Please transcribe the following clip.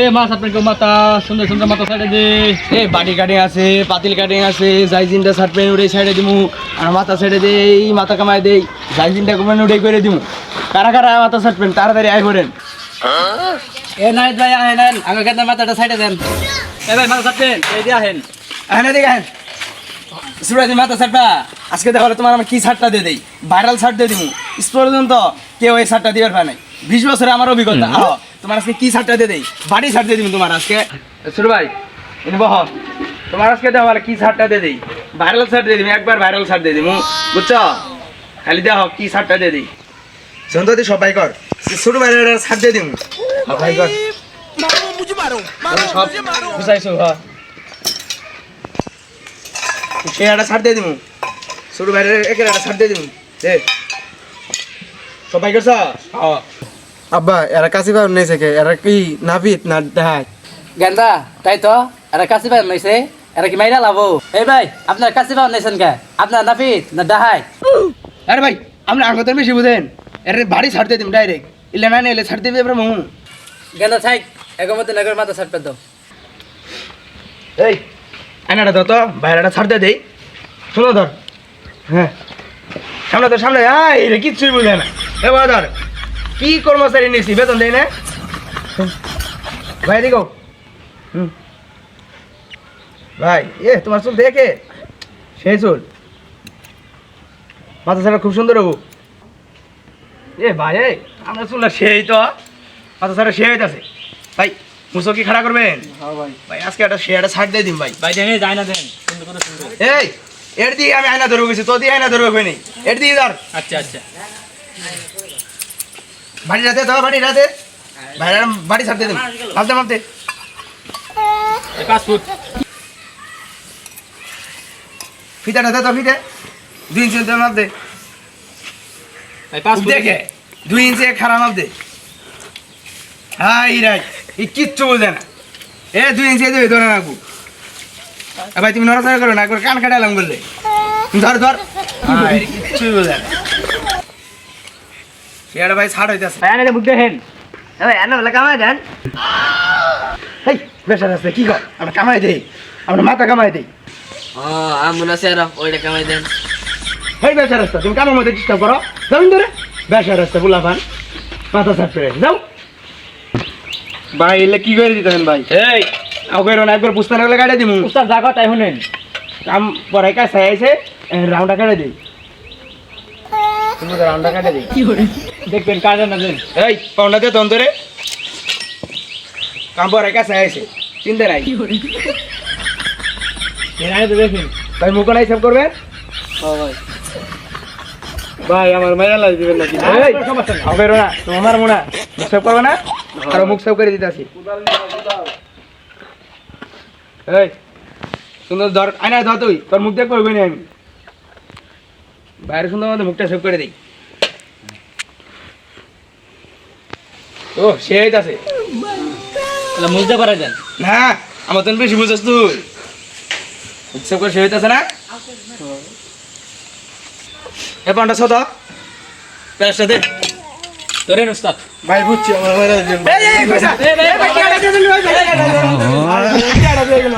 এ মাছ আপনার কেউ মাথা সুন্দর সুন্দর মাথা সাইডে দে। এ বাটি কাটিং আছে, পাতিল কাটিং আছে, জাইজিনটা শার্ট প্যান্ট উড়ে সাইডে দিমু, আর মাথা সাইডে দেই, মাথা কামাই দেই, জাইজিনটা কমানো উড়ে করে দিমু। কারা কারা মাথা শার্ট প্যান্ট তাড়াতাড়ি আয় করেন। এ নাইট ভাই আহেন আগে কেন মাথাটা সাইডে দেন। এ ভাই মাথা ছাড়বেন এই দিয়ে আহেন। আহেন এদিকে আহেন। সুরাজি মাথা শার্টটা আজকে তাহলে তোমার আমি কি শার্টটা দিয়ে দেই, ভাইরাল শার্ট দিয়ে দিমু। ইস পর্যন্ত কেউ এই শার্টটা দিবার পারে নাই, 20 বছরে আমার অভিজ্ঞতা। আহ তোমার আজকে কি শার্টটা দিয়ে দেই, বাড়ি শার্ট দিয়ে দিমু তোমার আজকে। সুরু ভাই এনে বহ, তোমার আজকে দেওয়া কি শার্টটা দিয়ে দেই, ভাইরাল শার্ট দিয়ে দিমু, একবার ভাইরাল শার্ট দিয়ে দিমু, বুঝছো? খালি দেখো কি শার্টটা দিয়ে দিই। সন্ততি সবাই কর, ছোট ভাইরাল শার্ট দিয়ে দিমু, সবাই কর। সব বুঝাইছো? হ্যাঁ সে একটা ছাড় দিয়ে দিমু, ছোট ভাইয়ের একের একটা ছাড় দিয়ে দিমু। সবাই করছ? আব্বা এরা কাশি পাবেন নাই থেকে, এরা কি নাপিত না দেখায়? গেন্দা তাই তো এরা কাশি পান নাইছে, এরা কি মাইরা লাভো? এই ভাই আপনার কাশি পান নাইছেন কে? আপনার নাপিত না ডাহাই? আরে ভাই আমরা আগতের বেশি বুঝেন, এর বাড়ি ছাড় দিয়ে দিম ডাইরেক্ট, ইলে না এলে ছাড় দিয়ে দেবো। গেন্দা থাক এগমতে নগর মাথা ছাড় পেতো। এই আয়নাটা দাও তো, বাইরেটা ছাড় দিয়ে দেই। শোনো ধর, হ্যাঁ সামনে তো সামনে, এই রে কিচ্ছুই বুঝে না। এ বাবা ধর, কি কর্মচারী নিয়েছি, বেতন দেয় না ভাই? দেখো ভাই, তোমার চুল দেখে সেই চুল, মাথা ছাড়া খুব সুন্দর হবো। ভাই আপনার চুলটা সেই তো, মাথা ছাড়া সে হইতেছে ভাই। মুসো কি খাড়া করবেন? ভাই আজকে একটা শেয়ারটা ছাড় দিয়ে দিন ভাই। ভাই জানি যায় না দেন সুন্দর করে সুন্দর। এই এর দিয়ে আমি আয়না ধরবো গেছি, তো দিয়ে আয়না ধরবো কই নেই, এর দিয়ে ধর। আচ্ছা আচ্ছা বাড়ি রাতে দাও, বাড়ি রাতে ভাইরা বাড়ি ছাড়তে দিন, মাপতে মাপতে 5 ফুট ফিতাটা দে তো, ফিতে 2 ইঞ্চি মাপ দে। ভাই 5 ফুট দেখে 2 ইঞ্চি খারাপ মাপ দে। হাই রাই এই কিচ্ছু বোঝে না, 2 ইঞ্চি দেবে ধরে রাখবো। ভাই তুমি নড়াচড়া করো না, একবার কান কাটালাম বললে। ধর ধর, কিচ্ছুই বোঝে না। সেটা ভাই ছাড় হইতেছে। ভাই আনে মুখ দেখেন। ভাই আনা বলে কামাই দেন। এই বেসার আছে কি কর, আমরা কামাই দেই, আমরা মাথা কামাই দেই। আমুনা সেরা ওইটা কামাই দেন। এই বেসার রাস্তা তুমি কামার মধ্যে ডিস্টার্ব করো, যাও ধরে বেসার রাস্তা বুলা পান মাথা ছাড় পেরে যাও। ভাই এলে কি করে দিতেন ভাই? এই আগে না একবার পুস্তা লাগলে কাটে দিমু। উস্তাদ জায়গা তাই শুনেন কাম পরে কাছে আইছে, রাউন্ডটা কাটে দিই, তুমি রাউন্ডটা কাটে দিই। কি করে দেখবেন কাজে না দেন। এই পাউন্ডা দে তন ধরে, কাম পরে কাছে আইছে, চিন্তা নাই। কি করে এর আগে তো দেখেন। ভাই মুখ নাই সেভ করবেন ভাই ভাই আমার মাইরা লাগি দিবেন নাকি? এই হবে না তোমার মোনা মুখ সেভ করবে না, আর মুখ সেভ করে দিতেছি। এই সুন্দর ধর, আয়না ধর, তুই তোর মুখ দেখবো না আমি, বাইরে সুন্দর মতো মুখটা সেভ করে দিই। ও সে আছে তাহলে মুজতে পারা দেন না, আমার তো বেশি বুঝছিস তুই, মুখ সেভ করে সে হইতেছে না। এ পান্ডা ছোট প্যাসটা দে ধরেন উস্তাদ। ভাই বুঝছি আমার মাইরা দিবেন। এই পয়সা এই ভাই কি আড়া দিয়ে দিল, ভাই কি আড়া দিয়ে গেল।